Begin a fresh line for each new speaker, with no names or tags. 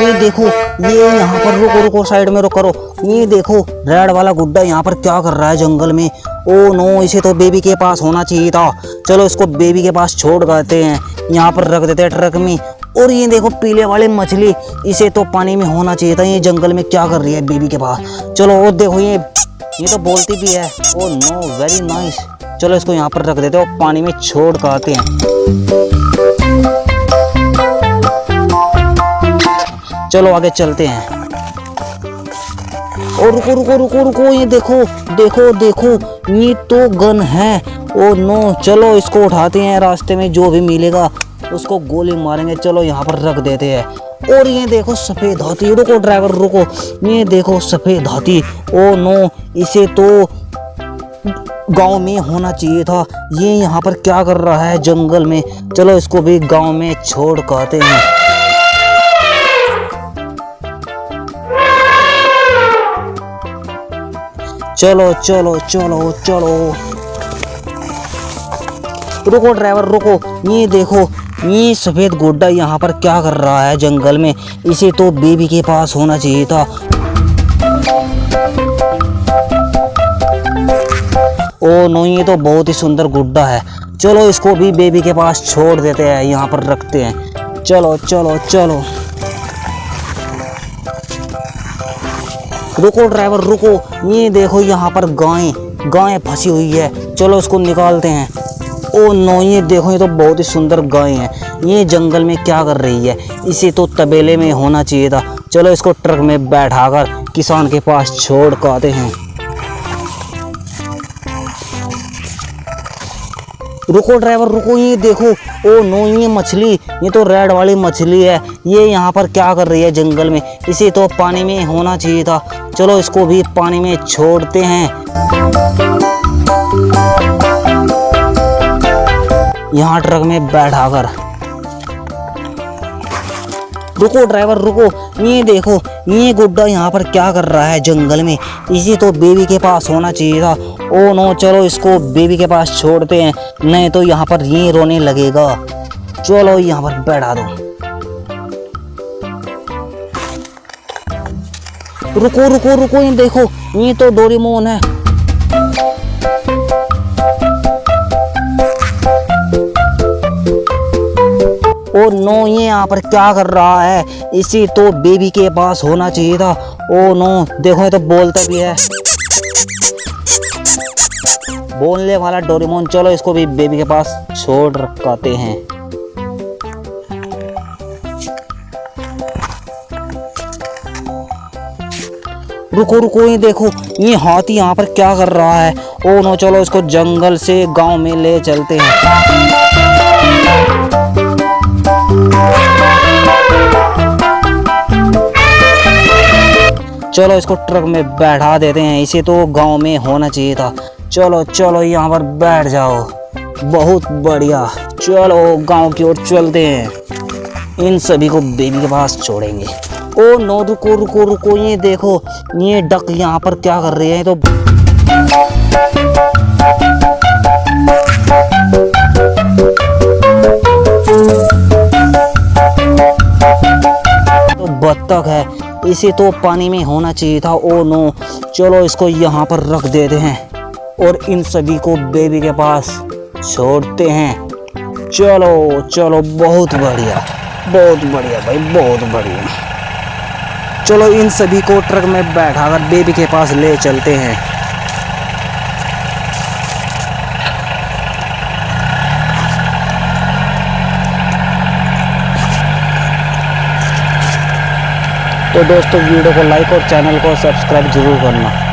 ये देखो, ये यहाँ पर रुको रुको, साइड में रुक करो। ये देखो रेड वाला गुड्डा यहाँ पर क्या कर रहा है जंगल में। ओ नो, इसे तो बेबी के पास होना चाहिए था। चलो इसको बेबी के पास छोड़ करते हैं, यहाँ पर रख देते हैं ट्रक में। और ये देखो पीले वाले मछली, इसे तो पानी में होना चाहिए था। ये जंगल में क्या कर रही है बेबी के पास। चलो और देखो ये तो बोलती भी है। Oh no, very nice. चलो इसको यहाँ पर रख देते हैं और पानी में छोड़ कर आते हैं। चलो आगे चलते हैं। और रुको रुको रुको रुको, ये देखो देखो देखो, ये तो गन है। ओ नो, चलो इसको उठाते हैं, रास्ते में जो भी मिलेगा उसको गोली मारेंगे। चलो यहाँ पर रख देते हैं। और ये देखो सफेद हाथी, रुको ड्राइवर रुको, ये देखो सफेद हाथी। ओ नो, इसे तो गांव में होना चाहिए था। ये यहाँ पर क्या कर रहा है जंगल में। चलो इसको भी गांव में छोड़ कर आते हैं। चलो चलो चलो चलो, रुको ड्राइवर रुको, ये देखो ये सफेद गुड्डा यहाँ पर क्या कर रहा है जंगल में। इसे तो बेबी के पास होना चाहिए था। ओ नो, ये तो बहुत ही सुंदर गुड्डा है। चलो इसको भी बेबी के पास छोड़ देते हैं, यहाँ पर रखते हैं। चलो चलो चलो, रुको ड्राइवर रुको, ये देखो यहाँ पर गाय फंसी हुई है। चलो इसको निकालते हैं। ओ नो, ये देखो ये तो बहुत ही सुंदर गाय है। ये जंगल में क्या कर रही है। इसे तो तबेले में होना चाहिए था। चलो इसको ट्रक में बैठाकर किसान के पास छोड़ कर आते हैं। रुको ड्राइवर रुको, ये देखो। ओ नो, ये मछली, ये तो रेड वाली मछली है। ये यहाँ पर क्या कर रही है जंगल में। इसे तो पानी में होना चाहिए था। चलो इसको भी पानी में छोड़ते हैं। यहाँ ट्रक में बैठाकर। रुको ड्राइवर रुको, ये देखो ये गुड्डा यहाँ पर क्या कर रहा है जंगल में। इसे तो बेबी के पास होना चाहिए था। ओ नो, चलो इसको बेबी के पास छोड़ते हैं, नहीं तो यहाँ पर ये रोने लगेगा। चलो यहाँ पर बैठा दो। रुको रुको रुको, ये देखो ये तो डोरेमोन है। ओ नो, ये यहाँ पर क्या कर रहा है। इसी तो बेबी के पास होना चाहिए था। ओ नो, देखो ये तो बोलता भी है, बोलने वाला डोरेमोन। चलो इसको भी बेबी के पास छोड़ रखाते हैं। रुको रुको, ये देखो ये हाथी यहाँ पर क्या कर रहा है। ओ नो, चलो इसको जंगल से गांव में ले चलते हैं। चलो इसको ट्रक में बैठा देते हैं। इसे तो गांव में होना चाहिए था। चलो चलो यहाँ पर बैठ जाओ, बहुत बढ़िया। चलो गांव की ओर चलते हैं, इन सभी को बेबी के पास छोड़ेंगे। ओ नो, रुको रुको रुको, ये देखो ये डक यहाँ पर क्या कर रही है। तो बत्तख है, इसे तो पानी में होना चाहिए था। ओ नो, चलो इसको यहाँ पर रख देते हैं और इन सभी को बेबी के पास छोड़ते हैं। चलो चलो, बहुत बढ़िया भाई, बहुत बढ़िया। चलो इन सभी को ट्रक में बैठाकर बेबी के पास ले चलते हैं। तो दोस्तों वीडियो को लाइक और चैनल को सब्सक्राइब जरूर करना।